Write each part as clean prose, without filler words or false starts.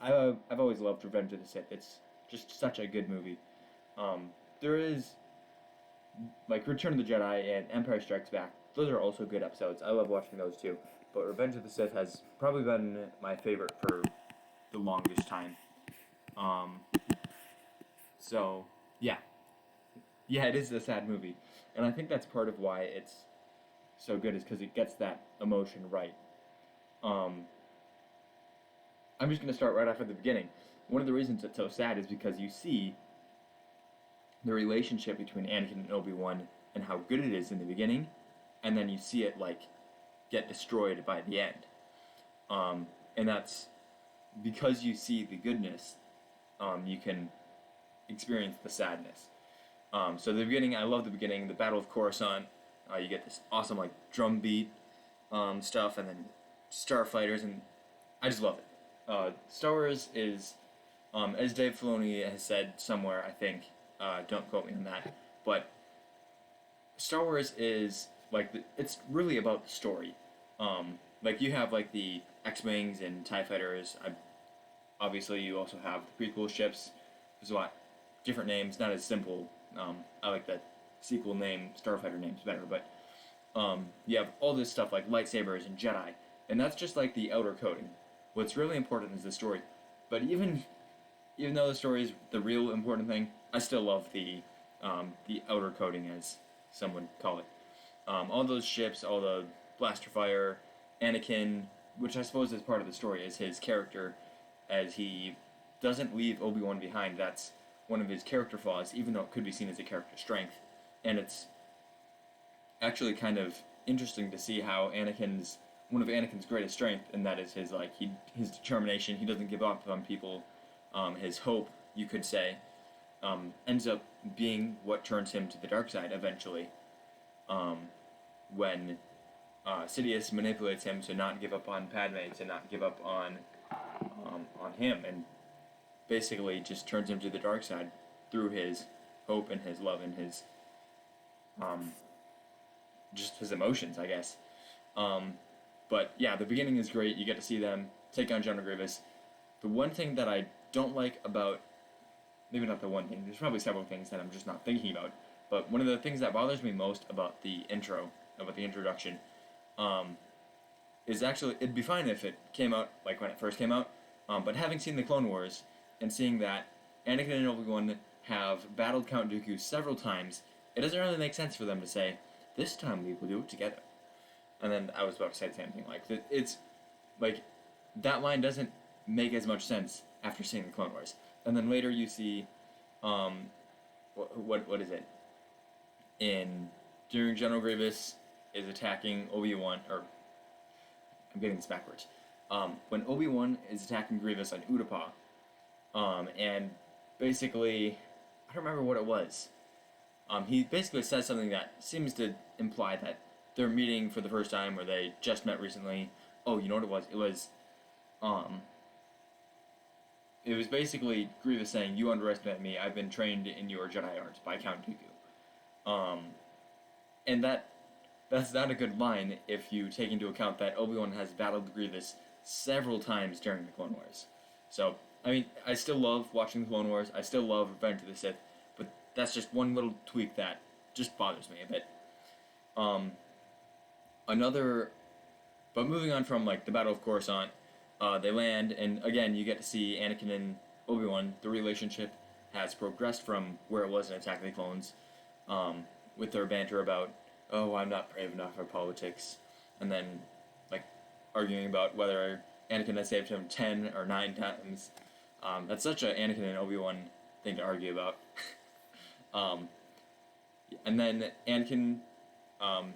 I've always loved Revenge of the Sith. It's just such a good movie. There is like Return of the Jedi and Empire Strikes Back. Those are also good episodes. I love watching those too. But Revenge of the Sith has probably been my favorite for the longest time. Um, so yeah, yeah, it is a sad movie, and I think that's part of why it's so good is because it gets that emotion right. Um, I'm just gonna start right off at the beginning. One of the reasons it's so sad is because you see the relationship between Anakin and Obi-Wan and how good it is in the beginning, and then you see it like get destroyed by the end. And that's because you see the goodness, you can experience the sadness. So the beginning, I love the beginning, the Battle of Coruscant. You get this awesome like drum beat stuff, and then starfighters, and I just love it. Star Wars is, as Dave Filoni has said somewhere, I think. Don't quote me on that, but Star Wars is like it's really about the story. Like you have like the X-wings and Tie fighters. Obviously, you also have the prequel ships. There's a lot different names, not as simple. I like the sequel name, Starfighter names better, but you have all this stuff like lightsabers and Jedi, and that's just like the outer coating. What's really important is the story. But even though the story is the real important thing, I still love the outer coating, as some would call it. All those ships, all the blaster fire, Anakin, which I suppose is part of the story, is his character, as he doesn't leave Obi-Wan behind. That's one of his character flaws, even though it could be seen as a character strength. And it's actually kind of interesting to see how one of Anakin's greatest strengths, and that is his determination. He doesn't give up on people. His hope, you could say, ends up being what turns him to the dark side eventually. When Sidious manipulates him to not give up on Padme, to not give up on him, and basically just turns him to the dark side through his hope and his love and his just his emotions, I guess. But yeah, the beginning is great. You get to see them take on General Grievous. The one thing that I don't like about, maybe not the one thing, there's probably several things that I'm just not thinking about, but one of the things that bothers me most about the introduction, is actually, it'd be fine if it came out, like when it first came out, but having seen the Clone Wars, and seeing that Anakin and Obi-Wan have battled Count Dooku several times, it doesn't really make sense for them to say, this time we will do it together. And then I was about to say the same thing, like, it's, like, that line doesn't make as much sense after seeing the Clone Wars. And then later you see, what is it? During General Grievous is attacking Obi-Wan, or, I'm getting this backwards. When Obi-Wan is attacking Grievous on Utapau, and basically, I don't remember what it was. He basically says something that seems to imply that they're meeting for the first time, or they just met recently. Oh, you know what it was? It was basically Grievous saying, "You underestimate me. I've been trained in your Jedi arts by Count Dooku." And that's not a good line if you take into account that Obi-Wan has battled Grievous several times during the Clone Wars. So, I mean, I still love watching the Clone Wars. I still love Revenge of the Sith, but that's just one little tweak that just bothers me a bit. But moving on from like the Battle of Coruscant, they land, and again you get to see Anakin and Obi-Wan. The relationship has progressed from where it was in Attack of the Clones, with their banter about, oh, I'm not brave enough for politics, and then like arguing about whether Anakin has saved him 10 or 9 times. That's such a Anakin and Obi-Wan thing to argue about. And then Anakin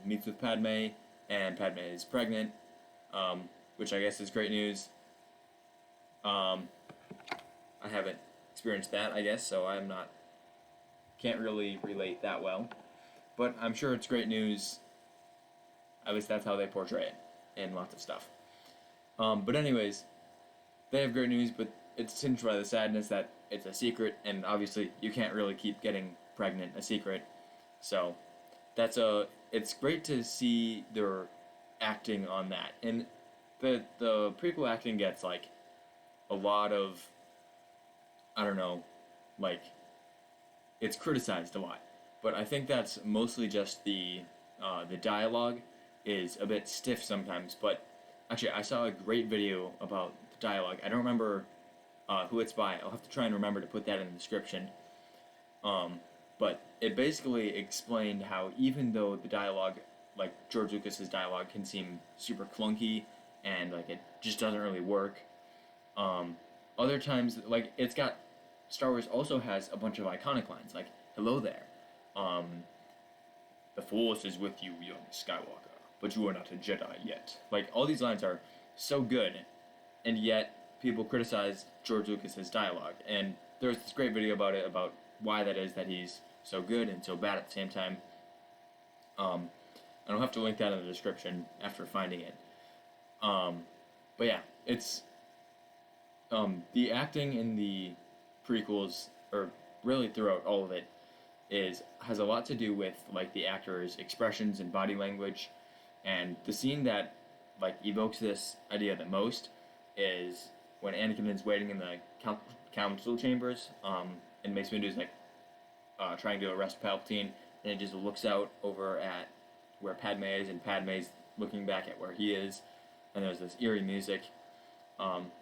meets with Padme, and Padme is pregnant, which I guess is great news. I haven't experienced that, I guess, so can't really relate that well. But I'm sure it's great news. At least that's how they portray it in lots of stuff. But anyways, they have great news, but it's tinged by the sadness that it's a secret, and obviously you can't really keep getting pregnant a secret. So it's great to see their acting on that. And the prequel acting gets like a lot of, I don't know, like, it's criticized a lot. But I think that's mostly just the dialogue is a bit stiff sometimes. But actually, I saw a great video about the dialogue. I don't remember who it's by. I'll have to try and remember to put that in the description. But it basically explained how even though the dialogue, like George Lucas's dialogue, can seem super clunky and like it just doesn't really work. Other times, like it's got Star Wars also has a bunch of iconic lines like "Hello there," "The Force is with you, young Skywalker, but you are not a Jedi yet." Like all these lines are so good, and yet people criticize George Lucas's dialogue. And there's this great video about it, about why that is that he's so good and so bad at the same time. And I'll have to link that in the description after finding it. But yeah, it's the acting in the prequels, or really throughout all of it, has a lot to do with like the actors' expressions and body language. And the scene that like evokes this idea the most is when Anakin is waiting in the council chambers, and Mace Windu is like trying to arrest Palpatine, and it just looks out over at where Padme is, and Padme's looking back at where he is, and there's this eerie music.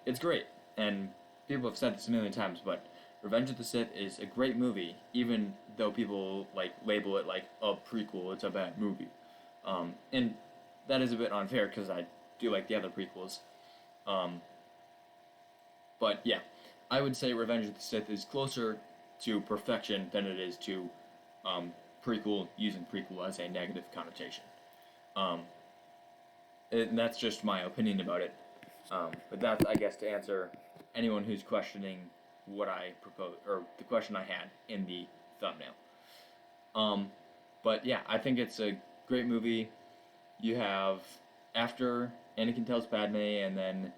It's great, and people have said this a million times, but Revenge of the Sith is a great movie, even though people like label it like a prequel. It's a bad movie, and that is a bit unfair because I do like the other prequels. But yeah, I would say Revenge of the Sith is closer to perfection than it is to prequel, using prequel as a negative connotation. And that's just my opinion about it. But that's, I guess, to answer anyone who's questioning what I propose, or the question I had in the thumbnail. But yeah, I think it's a great movie. You have, after Anakin tells Padme, and then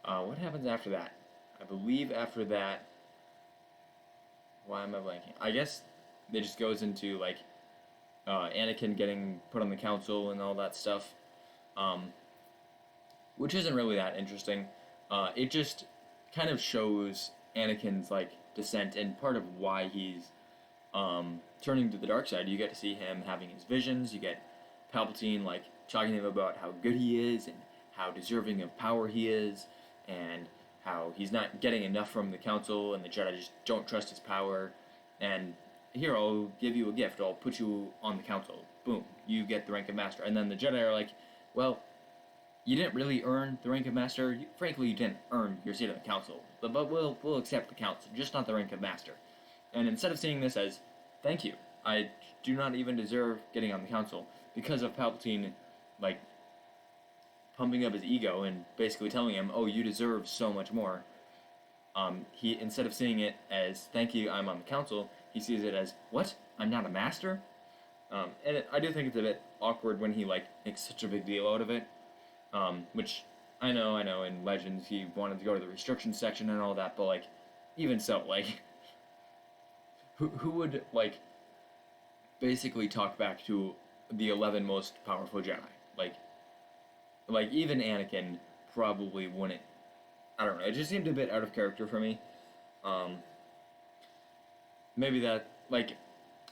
what happens after that? I believe after that, why am I blanking? I guess it just goes into like Anakin getting put on the council and all that stuff, which isn't really that interesting. It just kind of shows Anakin's like descent and part of why he's turning to the dark side. You get to see him having his visions. You get Palpatine like talking to him about how good he is and how deserving of power he is, and how he's not getting enough from the council, and the Jedi just don't trust his power. And here, I'll give you a gift. I'll put you on the council. Boom, you get the rank of master. And then the Jedi are like, well, you didn't really earn the rank of master. Frankly, you didn't earn your seat on the council. But we'll accept the council, just not the rank of master. And instead of seeing this as, thank you, I do not even deserve getting on the council, because of Palpatine, like, pumping up his ego and basically telling him, oh, you deserve so much more. He, instead of seeing it as, thank you, I'm on the council, he sees it as, what? I'm not a master? I do think it's a bit awkward when he, like, makes such a big deal out of it. Which, I know, in Legends he wanted to go to the restriction section and all that, but, like, even so, like, who would, like, basically talk back to the 11 most powerful Jedi? Like, even Anakin probably wouldn't. I don't know. It just seemed a bit out of character for me. Maybe that, like,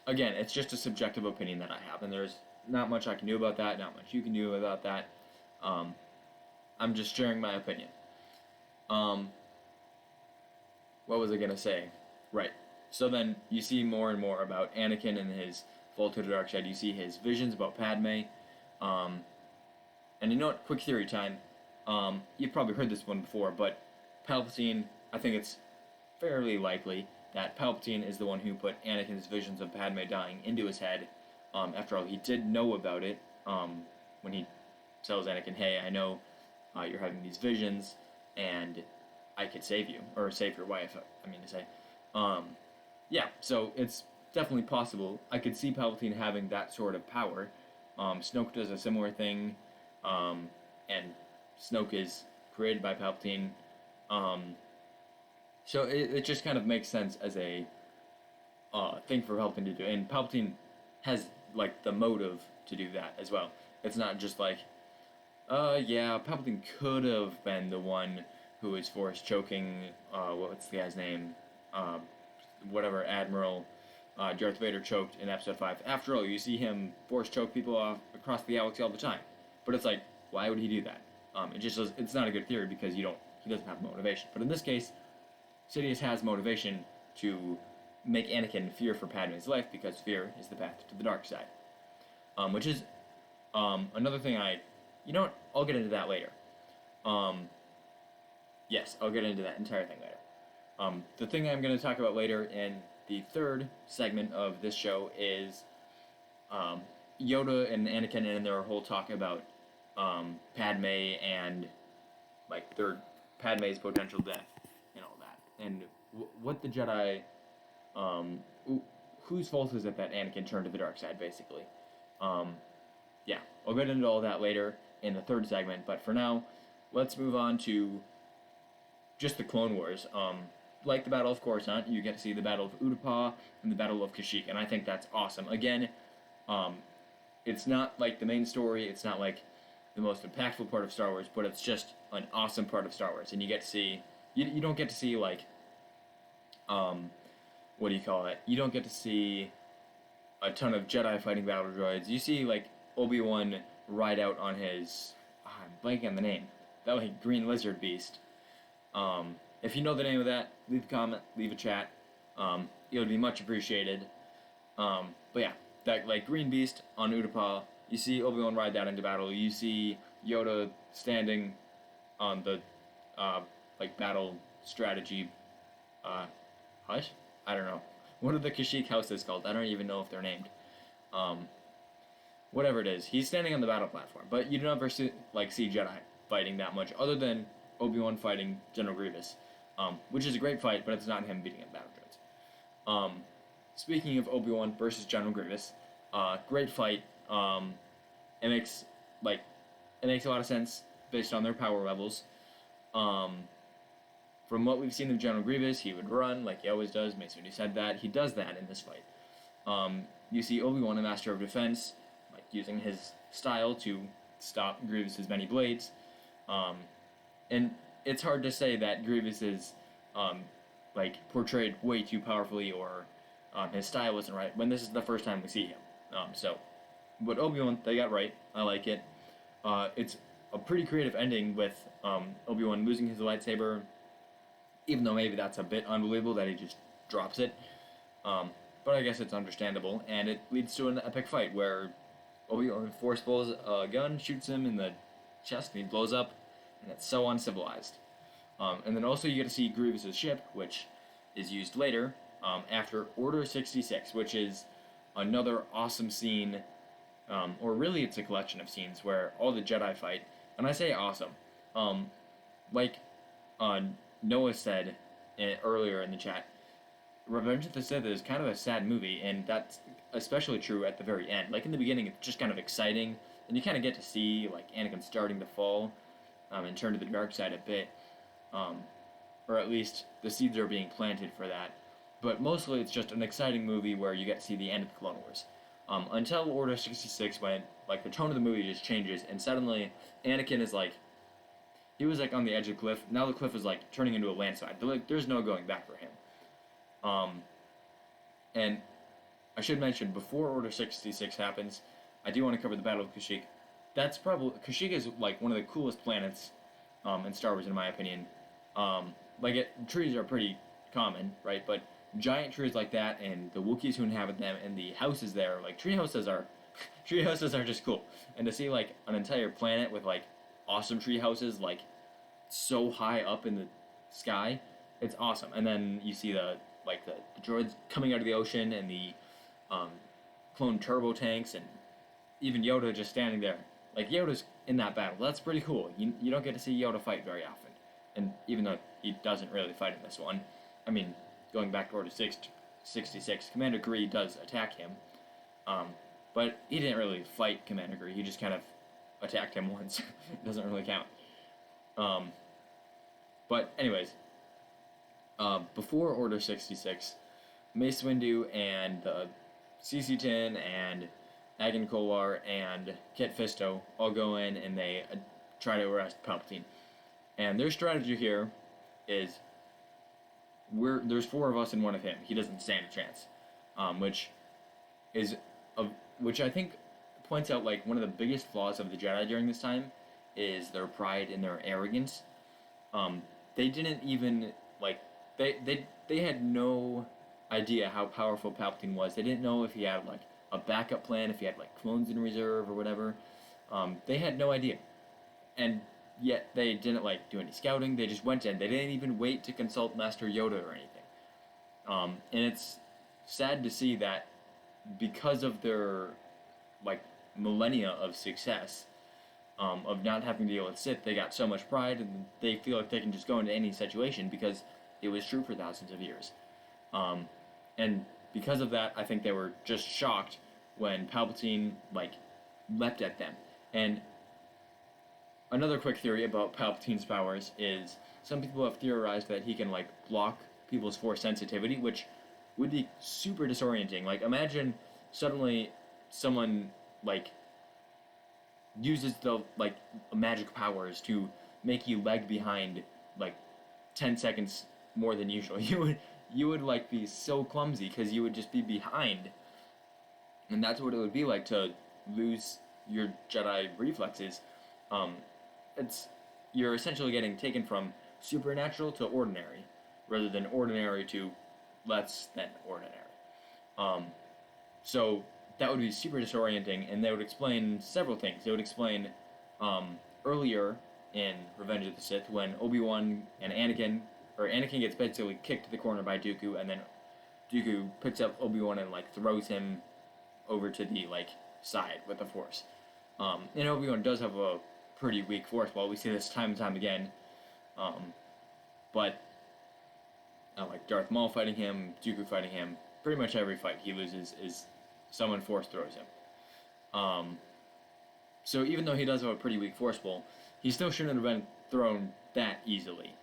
again, it's just a subjective opinion that I have, and there's not much I can do about that, not much you can do about that. I'm just sharing my opinion. What was I gonna say? Right. So then you see more and more about Anakin and his fall to the dark side. You see his visions about Padme. And you know what? Quick theory time. You've probably heard this one before, but Palpatine, I think it's fairly likely that Palpatine is the one who put Anakin's visions of Padme dying into his head. After all, he did know about it when he tells Anakin, hey, I know you're having these visions, and I could save you, or save your wife, I mean to say. Yeah, so it's definitely possible. I could see Palpatine having that sort of power. Snoke does a similar thing. And Snoke is created by Palpatine. So it just kind of makes sense as a thing for Palpatine to do. And Palpatine has, like, the motive to do that as well. It's not just like, yeah, Palpatine could have been the one who is force choking, what's the guy's name? Whatever, Admiral Darth Vader choked in Episode 5. After all, you see him force choke people off across the galaxy all the time. But it's like, why would he do that? It's not a good theory because he doesn't have motivation. But in this case, Sidious has motivation to make Anakin fear for Padme's life because fear is the path to the dark side. Which is another thing I'll get into that later. Yes, I'll get into that entire thing later. The thing I'm going to talk about later in the third segment of this show is Yoda and Anakin and their whole talk about Padme and Padme's potential death and all that, and what the Jedi, whose fault is it that Anakin turned to the dark side, basically. Yeah, I'll get into all that later in the third segment, but for now, let's move on to just the Clone Wars. Like the Battle of Coruscant, you get to see the Battle of Utapau and the Battle of Kashyyyk, and I think that's awesome. Again, it's not like the main story, it's not like the most impactful part of Star Wars, but it's just an awesome part of Star Wars, and you get to see, you don't get to see, like, what do you call it? You don't get to see a ton of Jedi fighting battle droids. You see, like, Obi-Wan ride out on his, I'm blanking on the name, that, like, green lizard beast. If you know the name of that, leave a comment, leave a chat. It would be much appreciated. But yeah, that, like, green beast on Utapau, you see Obi-Wan ride that into battle. You see Yoda standing on the, like, battle strategy, hut? I don't know. What are the Kashyyyk houses called? I don't even know if they're named. Whatever it is. He's standing on the battle platform, but you never see Jedi fighting that much, other than Obi-Wan fighting General Grievous, which is a great fight, but it's not him beating up battle droids. Speaking of Obi-Wan versus General Grievous, great fight. It makes a lot of sense based on their power levels. From what we've seen of General Grievous, he would run like he always does. Mace Windu said that. He does that in this fight. You see Obi-Wan, a master of defense, like using his style to stop Grievous's many blades. And it's hard to say that Grievous is portrayed way too powerfully, or his style isn't right when this is the first time we see him. But Obi-Wan, they got right. I like it. It's a pretty creative ending with Obi-Wan losing his lightsaber, even though maybe that's a bit unbelievable that he just drops it. But I guess it's understandable, and it leads to an epic fight where Obi-Wan force pulls a gun, shoots him in the chest, and he blows up, and it's so uncivilized. And then also you get to see Grievous' ship, which is used later, after Order 66, which is another awesome scene, or really it's a collection of scenes where all the Jedi fight, and I say awesome. Noah said earlier in the chat, Revenge of the Sith is kind of a sad movie, and that's especially true at the very end. Like, in the beginning, it's just kind of exciting, and you kind of get to see, like, Anakin starting to fall, and turn to the dark side a bit, or at least the seeds are being planted for that. But mostly it's just an exciting movie where you get to see the end of the Clone Wars. Until Order 66, when, like, the tone of the movie just changes, and suddenly Anakin is, like, he was, like, on the edge of the cliff. Now the cliff is, like, turning into a landslide. There's no going back for him. And I should mention, before Order 66 happens, I do want to cover the Battle of Kashyyyk. Kashyyyk is, like, one of the coolest planets, in Star Wars, in my opinion. Trees are pretty common, right? But giant trees like that, and the Wookiees who inhabit them, and the houses there, like, tree houses are just cool. And to see, like, an entire planet with, like, awesome tree houses, like, so high up in the sky, it's awesome. And then you see the droids coming out of the ocean, and the clone turbo tanks, and even Yoda just standing there. Like, Yoda's in that battle. That's pretty cool. You don't get to see Yoda fight very often. And even though he doesn't really fight in this one, I mean, going back to Order 66, Commander Gree does attack him. But he didn't really fight Commander Gree. He just kind of attacked him once. It doesn't really count. But anyways, before Order 66, Mace Windu and CC-10 and Agan Kolar and Kit Fisto all go in, and they try to arrest Palpatine. And their strategy here is there's 4 of us and 1 of him. He doesn't stand a chance, which is which I think points out like one of the biggest flaws of the Jedi during this time is their pride and their arrogance. They didn't even like they had no idea how powerful Palpatine was. They didn't know if he had like a backup plan, if he had like clones in reserve or whatever. They had no idea, and yet they didn't like do any scouting. They just went in. They didn't even wait to consult Master Yoda or anything. And it's sad to see that because of their like millennia of success, of not having to deal with Sith, they got so much pride and they feel like they can just go into any situation because it was true for thousands of years. And because of that, I think they were just shocked when Palpatine like leapt at them. And another quick theory about Palpatine's powers is some people have theorized that he can like block people's force sensitivity, which would be super disorienting. Like imagine suddenly someone like uses the like magic powers to make you lag behind like 10 seconds more than usual. You would like be so clumsy because you would just be behind, and that's what it would be like to lose your Jedi reflexes. It's you're essentially getting taken from supernatural to ordinary, rather than ordinary to less than ordinary. So that would be super disorienting, and they would explain several things. They would explain earlier in Revenge of the Sith when Obi-Wan and Anakin gets basically kicked to the corner by Dooku, and then Dooku picks up Obi-Wan and like throws him over to the like side with the Force. And Obi-Wan does have a pretty weak Force. Well, we see this time and time again. But like Darth Maul fighting him, Dooku fighting him, pretty much every fight he loses is someone Force throws him. So even though he does have a pretty weak Force pull, he still shouldn't have been thrown that easily.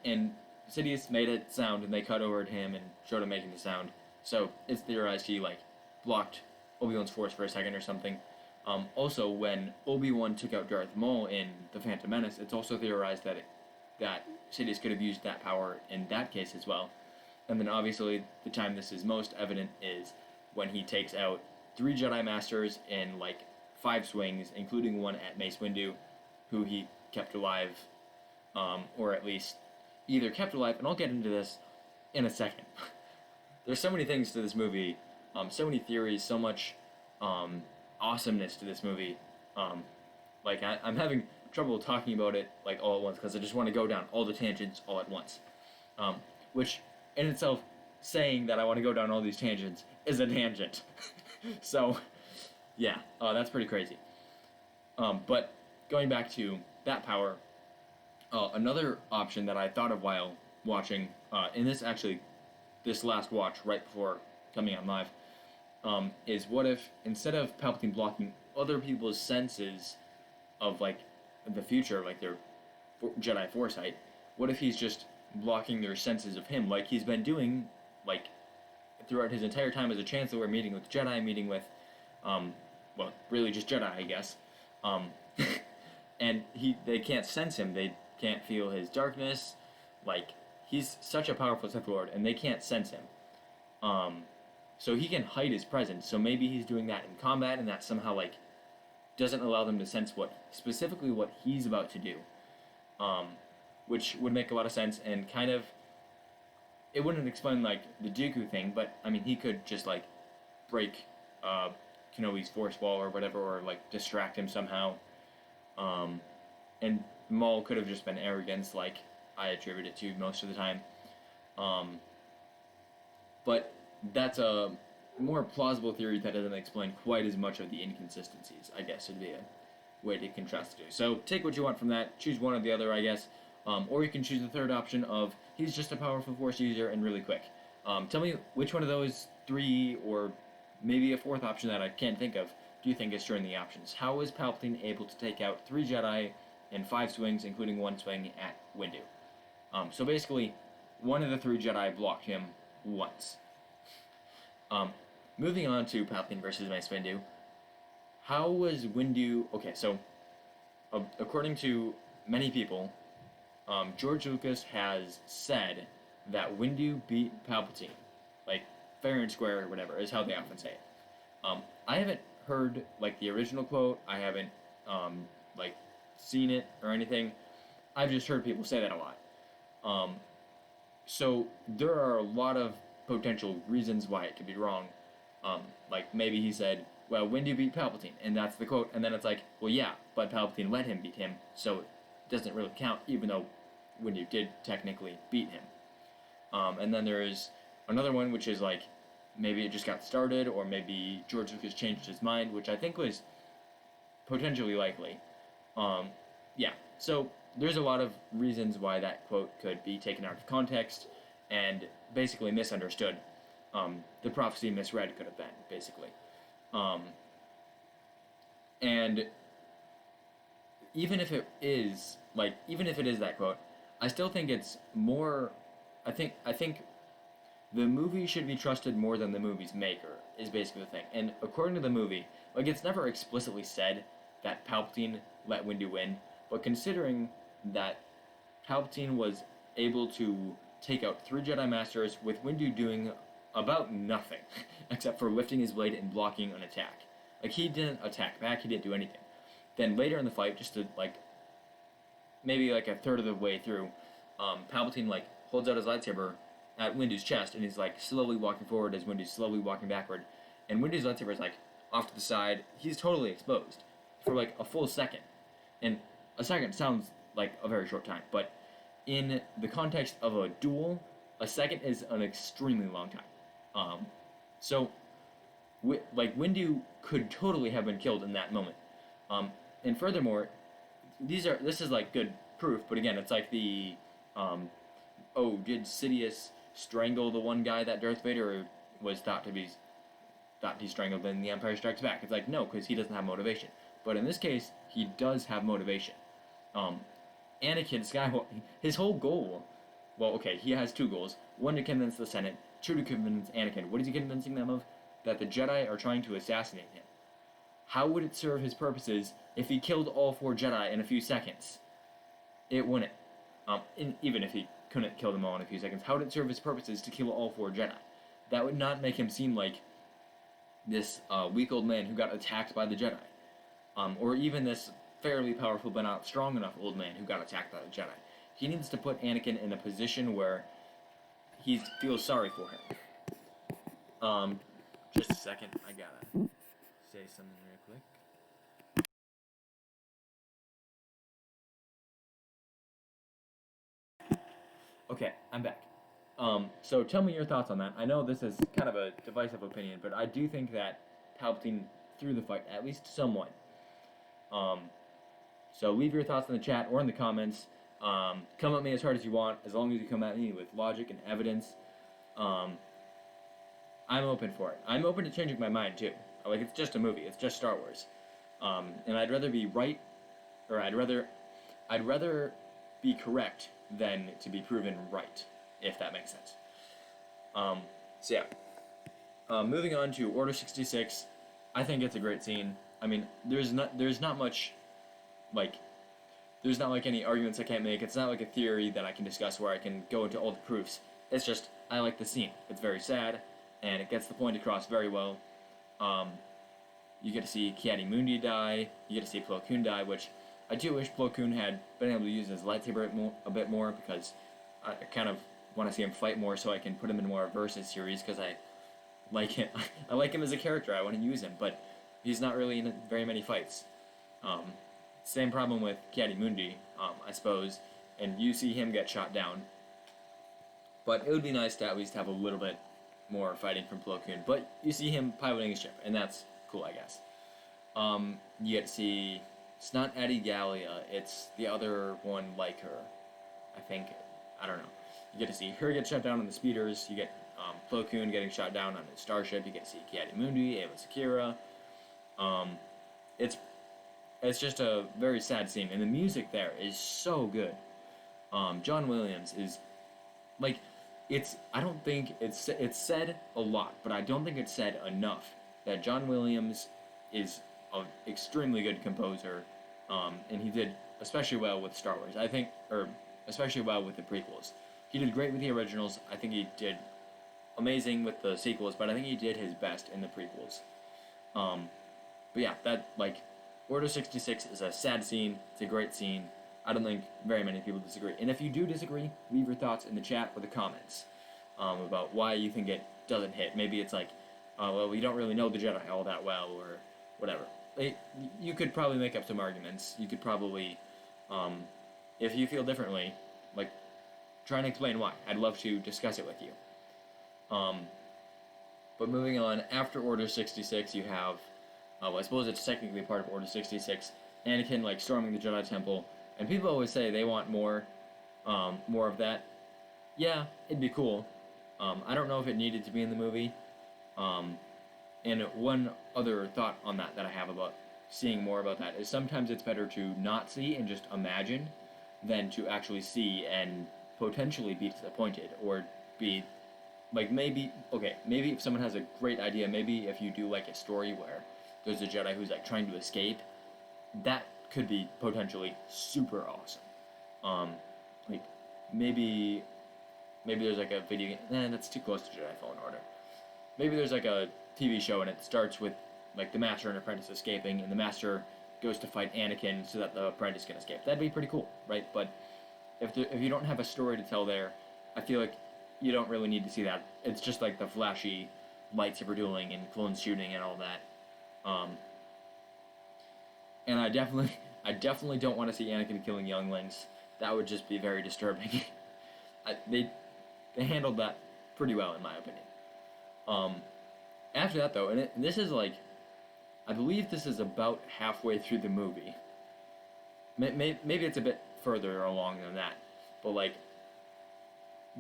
And Sidious made it sound, and they cut over at him and showed him making the sound. So it's theorized he like blocked Obi-Wan's Force for a second or something. Also, when Obi-Wan took out Darth Maul in The Phantom Menace, it's also theorized that Sidious could have used that power in that case as well. And then obviously the time this is most evident is when he takes out 3 Jedi Masters in like 5 swings, including one at Mace Windu, who he kept alive, or at least either kept alive, and I'll get into this in a second. There's so many things to this movie, so many theories, so much awesomeness to this movie. Like I'm having trouble talking about it like all at once because I just want to go down all the tangents all at once, which in itself, saying that I want to go down all these tangents is a tangent. So yeah, that's pretty crazy. But going back to that power, another option that I thought of while watching, in this last watch right before coming on live, is what if instead of Palpatine blocking other people's senses of like the future, like their Jedi foresight, what if he's just blocking their senses of him, like he's been doing like throughout his entire time as a Chancellor, meeting with Jedi, meeting with, well, really just Jedi, I guess, and they can't sense him, they can't feel his darkness, like he's such a powerful Sith Lord, and they can't sense him. So he can hide his presence. So maybe he's doing that in combat, and that somehow like doesn't allow them to sense what he's about to do, which would make a lot of sense and kind of it wouldn't explain like the Dooku thing, but I mean he could just like break Kenobi's force wall or whatever, or like distract him somehow, and Maul could have just been arrogance, like I attribute it to most of the time. But that's a more plausible theory that doesn't explain quite as much of the inconsistencies, I guess would be a way to contrast the two. So take what you want from that, choose one or the other, I guess. Or you can choose the third option of he's just a powerful Force user and really quick. Tell me which one of those 3, or maybe a 4th option that I can't think of, do you think is during the options? How is Palpatine able to take out 3 Jedi in 5 swings, including 1 swing at Windu? So basically, one of the 3 Jedi blocked him once. Moving on to Palpatine versus Mace Windu. How was Windu... Okay, so according to many people, George Lucas has said that Windu beat Palpatine, like fair and square or whatever is how they often say it. I haven't heard like the original quote. I haven't like seen it or anything. I've just heard people say that a lot. Um, so there are a lot of potential reasons why it could be wrong. Like maybe he said, "Well, Windu beat Palpatine," and that's the quote, and then it's like, "Well, yeah, but Palpatine let him beat him, so it doesn't really count, even though Windu did technically beat him." And then there is another one which is like, maybe it just got started, or maybe George Lucas changed his mind, which I think was potentially likely. Um, yeah, so there's a lot of reasons why that quote could be taken out of context and basically misunderstood. The prophecy misread could have been, basically. Um, and even if it is that quote, I still think it's more. I think the movie should be trusted more than the movie's maker is basically the thing. And according to the movie, like it's never explicitly said that Palpatine let Windu win, but considering that Palpatine was able to take out 3 Jedi Masters with Windu doing about nothing except for lifting his blade and blocking an attack. Like he didn't attack back, he didn't do anything. Then later in the fight, just to like maybe like a third of the way through, Palpatine like holds out his lightsaber at Windu's chest and he's like slowly walking forward as Windu's slowly walking backward, and Windu's lightsaber is like off to the side. He's totally exposed for like a full second, and a second sounds like a very short time, but in the context of a duel, a second is an extremely long time. So like Windu could totally have been killed in that moment. And furthermore, this is like good proof, but again, it's like the oh, did Sidious strangle the one guy that Darth Vader was thought he strangled in The Empire Strikes Back? It's like no, because he doesn't have motivation. But in this case, he does have motivation. Anakin Skywalker, his whole goal, well, okay, he has 2 goals: one to convince the Senate, 2 to convince Anakin. What is he convincing them of? That the Jedi are trying to assassinate him. How would it serve his purposes if he killed all 4 Jedi in a few seconds? It wouldn't. Even if he couldn't kill them all in a few seconds, how would it serve his purposes to kill all 4 Jedi? That would not make him seem like this weak old man who got attacked by the Jedi. Or even this fairly powerful but not strong enough old man who got attacked by the Jedi. He needs to put Anakin in a position where he feels sorry for him. Just a second, I gotta say something real quick. Okay, I'm back. So tell me your thoughts on that. I know this is kind of a divisive opinion, but I do think that Palpatine threw the fight, at least somewhat. So leave your thoughts in the chat or in the comments. Come at me as hard as you want, as long as you come at me with logic and evidence. I'm open for it. I'm open to changing my mind too. Like, it's just a movie. It's just Star Wars. And I'd rather be right, or I'd rather be correct than to be proven right, if that makes sense. So yeah. Moving on to Order 66. I think it's a great scene. I mean, there's not much, like, there's not like any arguments I can't make. It's not like a theory that I can discuss where I can go into all the proofs. It's just, I like the scene. It's very sad, and it gets the point across very well. You get to see Ki-Adi-Mundi die. You get to see Plo Koon die, which I do wish Plo Koon had been able to use his lightsaber a bit more, because I kind of want to see him fight more so I can put him in more of a versus series, because I like him. I like him as a character. I want to use him, but he's not really in very many fights. Same problem with Ki-Adi-Mundi, I suppose, and you see him get shot down. But it would be nice to at least have a little bit more fighting from Plo Koon. But you see him piloting his ship, and that's cool, I guess. You get to see, it's not Adi Gallia, it's the other one like her. I think, I don't know. You get to see her get shot down on the speeders. You get Plo Koon getting shot down on his starship. You get to see Ki-Adi-Mundi, Ava Sakura. It's just a very sad scene, and the music there is so good. John Williams is, like, I don't think it's said a lot, but I don't think it's said enough that John Williams is an extremely good composer, and he did especially well with Star Wars. I think, or especially well with the prequels. He did great with the originals. I think he did amazing with the sequels, but I think he did his best in the prequels. But yeah, that, like, Order 66 is a sad scene. It's a great scene. I don't think very many people disagree. And if you do disagree, leave your thoughts in the chat or the comments about why you think it doesn't hit. Maybe it's like, well, we don't really know the Jedi all that well, or whatever. You could probably make up some arguments. You could probably, if you feel differently, like, try and explain why. I'd love to discuss it with you. But moving on, after Order 66, you have, well, I suppose it's technically part of Order 66, Anakin, like, storming the Jedi Temple, and people always say they want more of that. Yeah, it'd be cool. I don't know if it needed to be in the movie. And one other thought on that I have about seeing more about that is sometimes it's better to not see and just imagine than to actually see and potentially be disappointed or be, like, maybe if someone has a great idea, maybe if you do, like, a story where there's a Jedi who's, like, trying to escape, that could be potentially super awesome. Like, maybe there's, like, a video game, that's too close to Jedi Fallen Order. Maybe there's, like, a TV show and it starts with, like, the Master and Apprentice escaping, and the Master goes to fight Anakin so that the Apprentice can escape. That'd be pretty cool, right? But if you don't have a story to tell there, I feel like you don't really need to see that. It's just like the flashy lightsaber dueling and clones shooting and all that. And I definitely don't want to see Anakin killing younglings. That would just be very disturbing. They handled that pretty well, in my opinion. After that, though, and this is, like, I believe this is about halfway through the movie. Maybe it's a bit further along than that, but, like,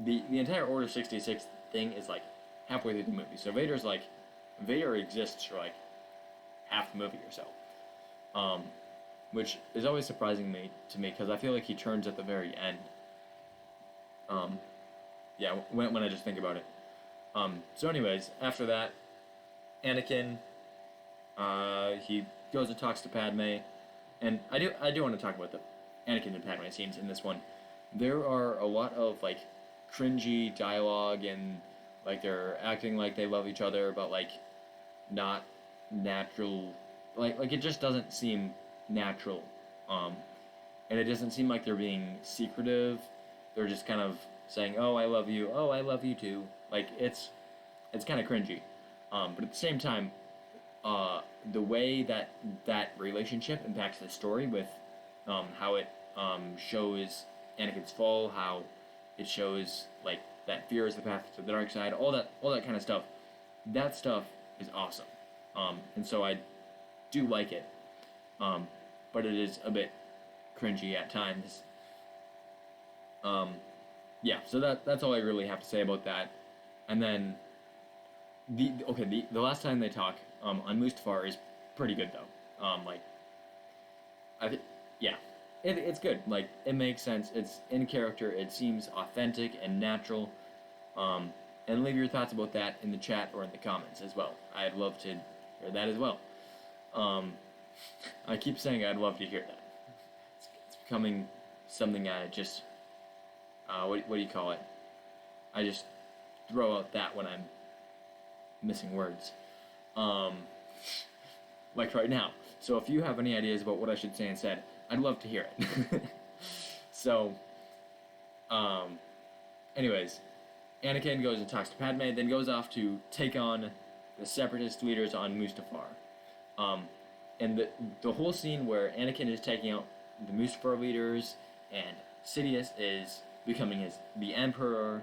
the entire Order 66 thing is, like, halfway through the movie. So Vader exists for, like, half the movie or so. Which is always surprising to me, because I feel like he turns at the very end. Yeah, when I just think about it. So anyways, after that, Anakin, he goes and talks to Padme, and I do want to talk about the Anakin and Padme scenes in this one. There are a lot of, like, cringy dialogue, and, like, they're acting like they love each other, but, like, not natural. Like it just doesn't seem natural. And it doesn't seem like they're being secretive. They're just kind of saying, "Oh, I love you. Oh, I love you too." Like, it's kind of cringy. But at the same time, the way that relationship impacts the story with how it shows Anakin's fall, how it shows, like, that fear is the path to the dark side, all that kind of stuff. That stuff is awesome. And so I do like it. But it is a bit cringy at times. Yeah, so that's all I really have to say about that. And then the last time they talk on Mustafar is pretty good, though. It's good. Like, it makes sense. It's in character. It seems authentic and natural. And leave your thoughts about that in the chat or in the comments as well. I'd love to hear that as well. I keep saying I'd love to hear that. It's becoming something I just, what do you call it? I just throw out that when I'm missing words. Like right now. So if you have any ideas about what I should say instead, I'd love to hear it. So, anyways, Anakin goes and talks to Padme, then goes off to take on the Separatist leaders on Mustafar. And the whole scene where Anakin is taking out the Mustafar leaders, and Sidious is becoming the Emperor,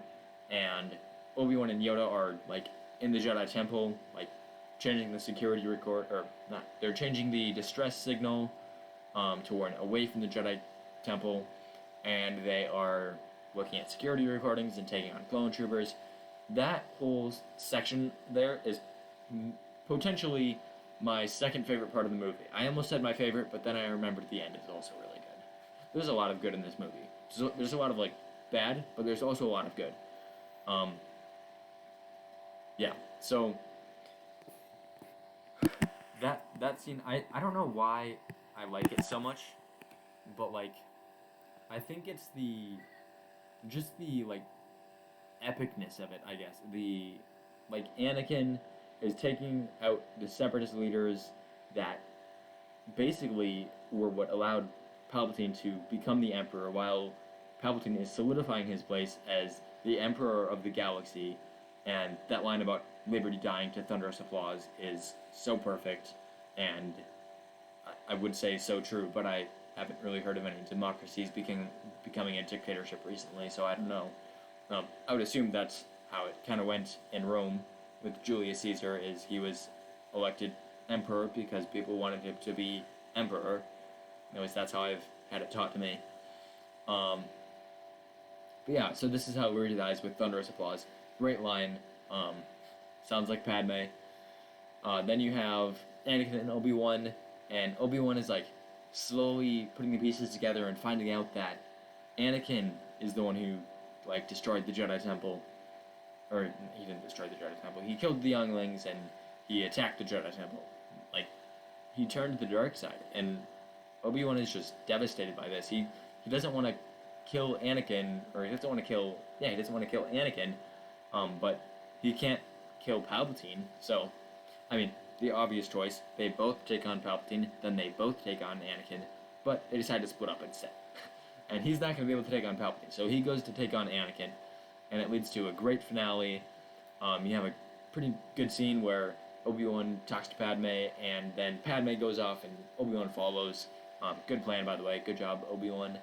and Obi-Wan and Yoda are, like, in the Jedi Temple, like, changing the security record, or not, they're changing the distress signal to warn away from the Jedi Temple, and they are looking at security recordings and taking on clone troopers. That whole section there is potentially my second favorite part of the movie. I almost said my favorite, but then I remembered the end is also really good. There's a lot of good in this movie. There's a lot of, like, bad, but there's also a lot of good. Yeah, so that scene, I don't know why I like it so much, but, like, I think it's just the like epicness of it, I guess. The like Anakin is taking out the separatist leaders that basically were what allowed Palpatine to become the Emperor, while Palpatine is solidifying his place as the Emperor of the galaxy. And that line about liberty dying to thunderous applause is so perfect, and I would say so true, but I haven't really heard of any democracies becoming a dictatorship recently, so I don't know. I would assume that's how it kind of went in Rome with Julius Caesar, is he was elected emperor because people wanted him to be emperor. At least that's how I've had it taught to me. But yeah, so this is how Liberty dies with thunderous applause. Great line. Sounds like Padme. Then you have Anakin and Obi-Wan, and Obi-Wan is like slowly putting the pieces together and finding out that Anakin is the one who like destroyed the Jedi Temple. Or he didn't destroy the Jedi Temple. He killed the younglings and he attacked the Jedi Temple. Like, he turned to the dark side, and Obi-Wan is just devastated by this. He doesn't want to kill Anakin, or he doesn't want to kill Anakin, but he can't kill Palpatine. So, I mean, the obvious choice, they both take on Palpatine, then they both take on Anakin, but they decide to split up instead. And he's not going to be able to take on Palpatine, so he goes to take on Anakin, and it leads to a great finale. You have a pretty good scene where Obi-Wan talks to Padme, and then Padme goes off and Obi-Wan follows. Good plan, by the way. Good job, Obi-Wan.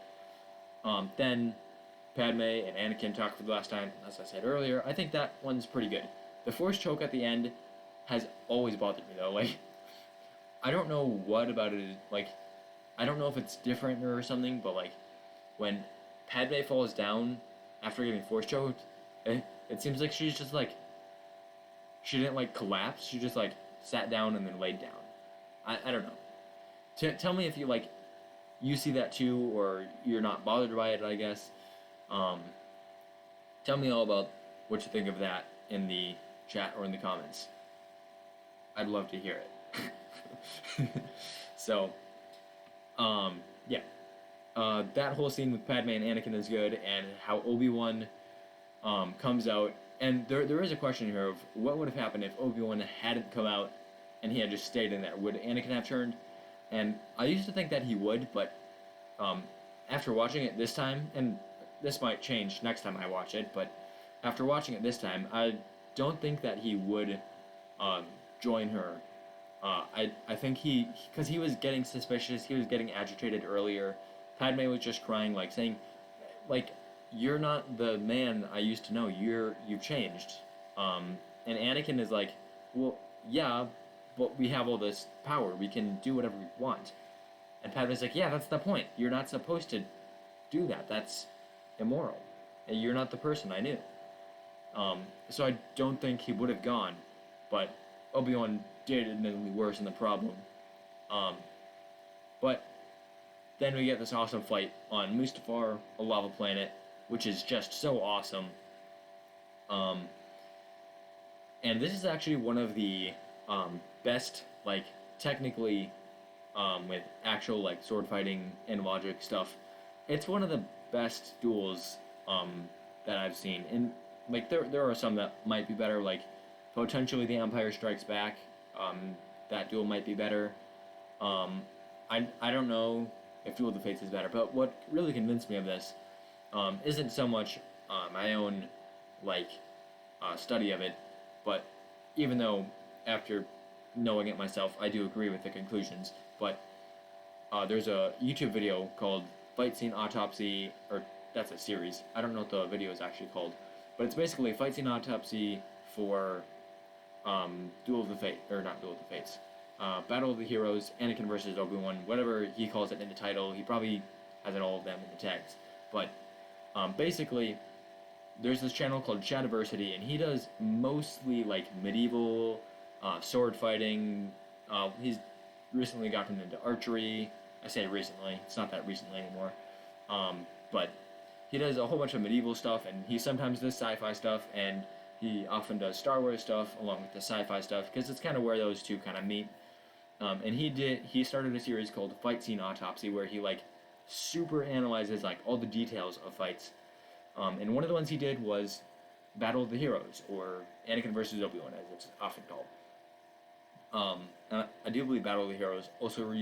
Then Padme and Anakin talk for the last time, as I said earlier. I think that one's pretty good. The Force choke at the end has always bothered me, though. Like, I don't know what about it is, like, I don't know if it's different or something, but, like, when Padme falls down after getting Force choked, it seems like she's just, like, she didn't, like, collapse. She just, like, sat down and then laid down. I don't know. Tell me if you, like, you see that too, or you're not bothered by it, I guess. Tell me all about what you think of that in the chat or in the comments. I'd love to hear it. So, yeah. That whole scene with Padme and Anakin is good, and how Obi-Wan comes out. And there is a question here of what would have happened if Obi-Wan hadn't come out and he had just stayed in there. Would Anakin have turned? And I used to think that he would, but after watching it this time, and this might change next time I watch it, but after watching it this time, I don't think that he would join her. I think because he was getting suspicious, he was getting agitated earlier. Padme was just crying, like saying, like, you're not the man I used to know. You've changed. And Anakin is like, well, yeah, but we have all this power. We can do whatever we want. And Padme's like, yeah, that's the point. You're not supposed to do that. That's immoral. And you're not the person I knew. So I don't think he would have gone. But Obi-Wan did admittedly worsen the problem. But then we get this awesome fight on Mustafar, a lava planet, which is just so awesome. And this is actually one of the best, like, technically, with actual, like, sword fighting and logic stuff. It's one of the best duels that I've seen. And, like, there are some that might be better, like, potentially The Empire Strikes Back. That duel might be better. I don't know if Duel of the Fates is better, but what really convinced me of this isn't so much my own, like, study of it, but even though after knowing it myself, I do agree with the conclusions, but there's a YouTube video called Fight Scene Autopsy, or that's a series. I don't know what the video is actually called, but it's basically a Fight Scene Autopsy for Duel of the Fate, or not Duel of the Fates, Battle of the Heroes, Anakin versus Obi-Wan, whatever he calls it in the title. He probably has it all of them in the tags, but basically, there's this channel called Shadiversity, and he does mostly, like, medieval sword fighting. He's recently gotten into archery. I say recently, it's not that recently anymore. But he does a whole bunch of medieval stuff, and he sometimes does sci-fi stuff, and he often does Star Wars stuff along with the sci-fi stuff, because it's kind of where those two kind of meet. And he started a series called Fight Scene Autopsy, where he, like, super analyzes, like, all the details of fights. And one of the ones he did was Battle of the Heroes, or Anakin versus Obi-Wan, as it's often called. I do believe Battle of the Heroes also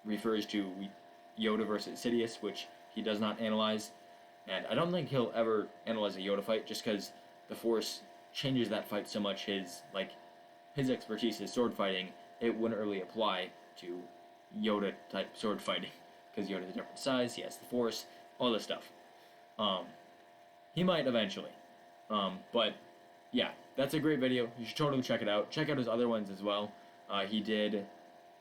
refers to Yoda versus Sidious, which he does not analyze. And I don't think he'll ever analyze a Yoda fight, just because the Force changes that fight so much. His expertise is sword fighting. It wouldn't really apply to Yoda type sword fighting, because Yoda's a different size. He has the Force, all this stuff. He might eventually, but yeah, that's a great video. You should totally check it out. Check out his other ones as well. He did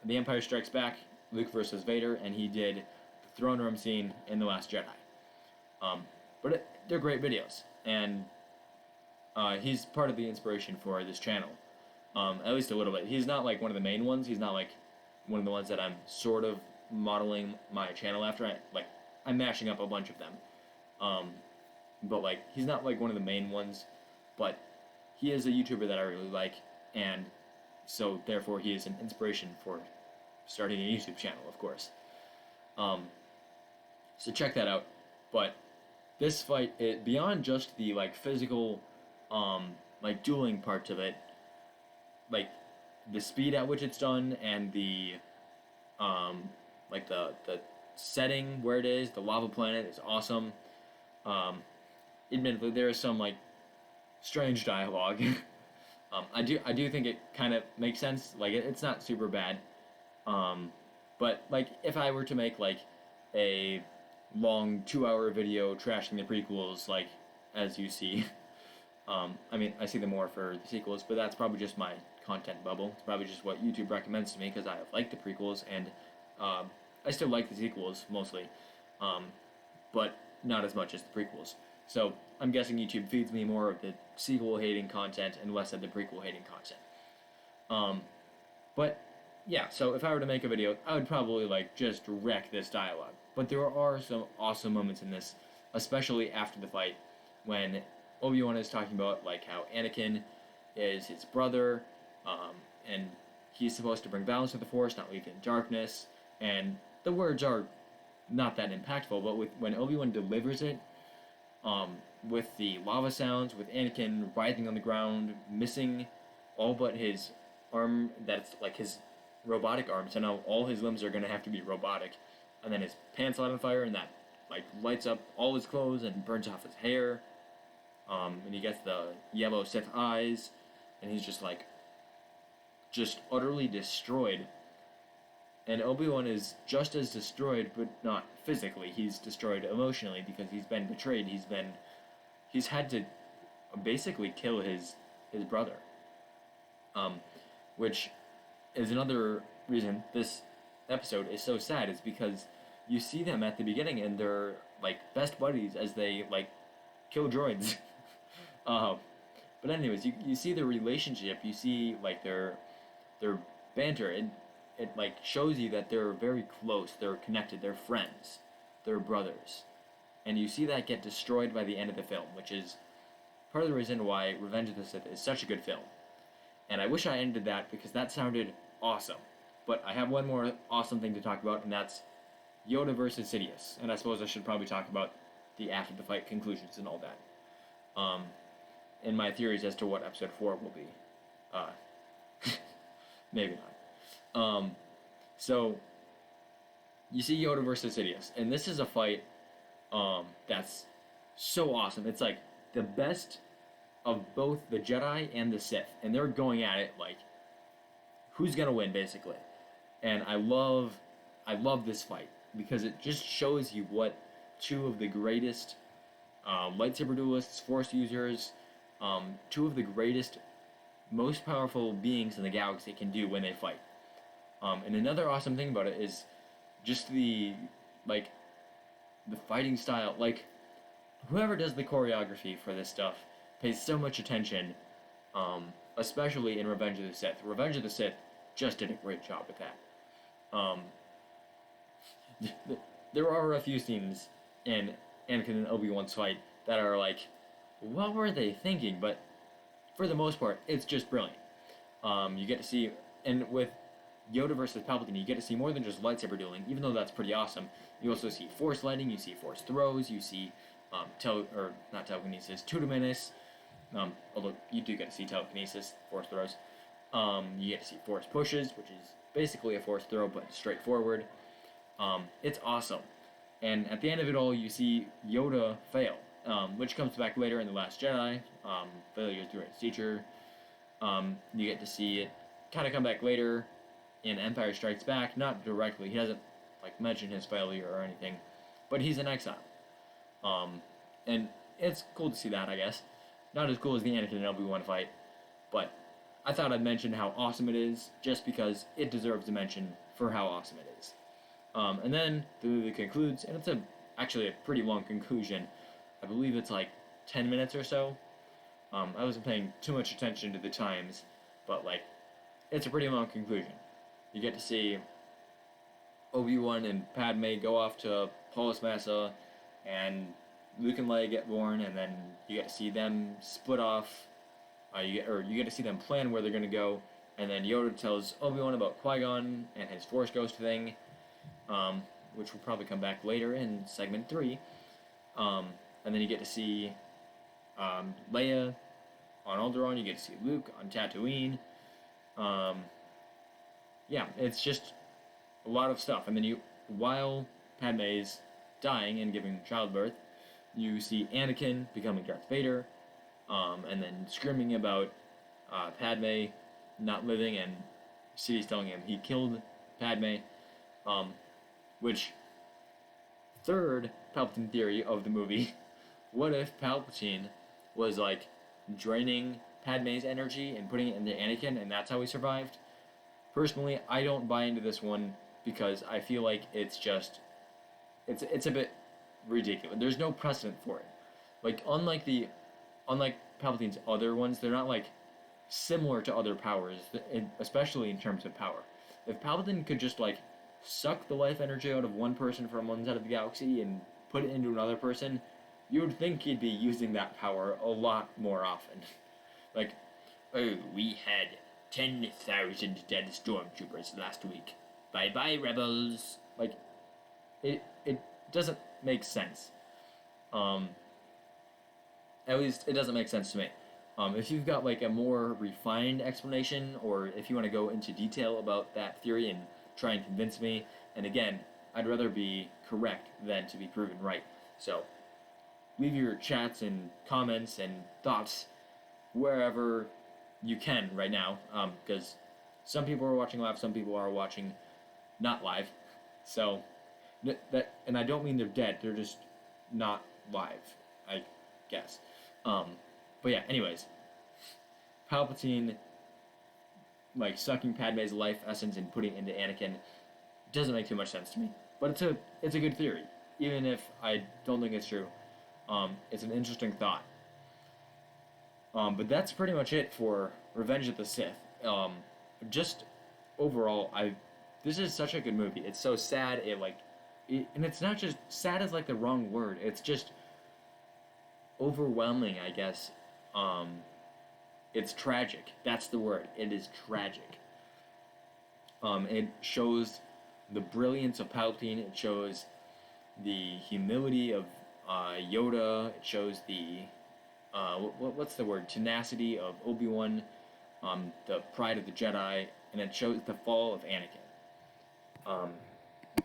The Empire Strikes Back, Luke versus Vader, and he did the throne room scene in The Last Jedi. They're great videos, and he's part of the inspiration for this channel, at least a little bit. He's not like one of the main ones. He's not like one of the ones that I'm sort of modeling my channel after. I'm mashing up a bunch of them, but like he's not like one of the main ones. But he is a YouTuber that I really like, and so therefore he is an inspiration for starting a YouTube channel, of course. So check that out. But this fight, beyond just the like physical, like dueling parts of it, like the speed at which it's done, and the like the setting where it is, the lava planet is awesome. Admittedly, there is some like strange dialogue. I do think it kind of makes sense. Like it's not super bad. But like if I were to make like a long 2-hour video trashing the prequels, like as you see, I mean I see them more for the sequels, but that's probably just my content bubble. It's probably just what YouTube recommends to me, because I like the prequels, and I still like the sequels mostly, but not as much as the prequels. So I'm guessing YouTube feeds me more of the sequel hating content and less of the prequel hating content. But yeah, so if I were to make a video, I would probably like just wreck this dialogue. But there are some awesome moments in this, especially after the fight, when Obi-Wan is talking about like how Anakin is his brother, and he's supposed to bring balance to the Force, not leave it in darkness. And the words are not that impactful, but when Obi-Wan delivers it, with the lava sounds, with Anakin writhing on the ground, missing all but his arm, that's like his robotic arm, so now all his limbs are going to have to be robotic, and then his pants light on fire, and that like lights up all his clothes and burns off his hair, and he gets the yellow Sith eyes, and he's just utterly destroyed. And Obi-Wan is just as destroyed, but not physically. He's destroyed emotionally, because he's been betrayed. He's had to basically kill his brother. Which is another reason this episode is so sad, is because you see them at the beginning and they're like best buddies as they like kill droids. But anyways, you see their relationship, you see like their banter, and it like shows you that they're very close, they're connected, they're friends, they're brothers. And you see that get destroyed by the end of the film, which is part of the reason why Revenge of the Sith is such a good film. And I wish I ended that, because that sounded awesome. But I have one more awesome thing to talk about, and that's Yoda versus Sidious. And I suppose I should probably talk about the after the fight conclusions and all that. And my theories as to what episode 4 will be. Maybe not. So you see Yoda versus Sidious, and this is a fight that's so awesome. It's like the best of both the Jedi and the Sith, and they're going at it like who's gonna win, basically. And I love this fight, because it just shows you what two of the greatest lightsaber duelists, Force users, two of the greatest, most powerful beings in the galaxy can do when they fight. And another awesome thing about it is just the fighting style. Like, whoever does the choreography for this stuff pays so much attention, especially in Revenge of the Sith. Revenge of the Sith just did a great job with that. There are a few scenes in Anakin and Obi-Wan's fight that are like, what were they thinking? But for the most part, it's just brilliant. You get to see, and with Yoda versus Palpatine, you get to see more than just lightsaber dueling, even though that's pretty awesome. You also see force lighting, you see force throws, you see not telekinesis, tutomenis. Although you do get to see telekinesis, force throws. You get to see force pushes, which is basically a force throw but straightforward. It's awesome. And at the end of it all, you see Yoda fail, which comes back later in The Last Jedi. Failure is the greatest teacher. You get to see it kind of come back later in Empire Strikes Back. Not directly. He doesn't like mention his failure or anything, but he's in exile. And it's cool to see that, I guess. Not as cool as the Anakin and Obi-Wan fight, but I thought I'd mention how awesome it is, just because it deserves a mention for how awesome it is. And then the movie concludes, and it's actually a pretty long conclusion. I believe it's like 10 minutes or so. I wasn't paying too much attention to the times, but like, it's a pretty long conclusion. You get to see Obi-Wan and Padme go off to Paulus Massa, and Luke and Leia get born, and then you get to see them split off. You get to see them plan where they're going to go, and then Yoda tells Obi-Wan about Qui-Gon and his Force Ghost thing, which will probably come back later in segment 3. And then you get to see Leia on Alderaan. You get to see Luke on Tatooine. Yeah, it's just a lot of stuff. And then while Padme's dying and giving childbirth, you see Anakin becoming Darth Vader, and then screaming about Padme not living, and Siddi's telling him he killed Padme, which, third Palpatine theory of the movie, what if Palpatine was like draining Padme's energy and putting it into Anakin, and that's how he survived? Personally, I don't buy into this one, because I feel like it's a bit ridiculous. There's no precedent for it. Like, unlike Palpatine's other ones, they're not like similar to other powers, especially in terms of power. If Palpatine could just like suck the life energy out of one person from one side of the galaxy and put it into another person, you would think he'd be using that power a lot more often. Like, oh, we had 10,000 dead stormtroopers last week. Bye-bye, rebels. Like, it doesn't make sense. At least, it doesn't make sense to me. If you've got, like, a more refined explanation, or if you want to go into detail about that theory and try and convince me, and again, I'd rather be correct than to be proven right. So, leave your chats and comments and thoughts wherever you can right now, because some people are watching live, some people are watching not live. So, and I don't mean they're dead, they're just not live, I guess. But yeah, anyways, Palpatine, like, sucking Padme's life essence and putting it into Anakin doesn't make too much sense to me. But it's a good theory, even if I don't think it's true. It's an interesting thought. But that's pretty much it for Revenge of the Sith. Just overall, this is such a good movie. It's so sad. And it's not just sad is like the wrong word. It's just overwhelming, I guess. It's tragic. That's the word. It is tragic. It shows the brilliance of Palpatine. It shows the humility of Yoda. It shows the what's the word? Tenacity of Obi-Wan, the pride of the Jedi, and it shows the fall of Anakin.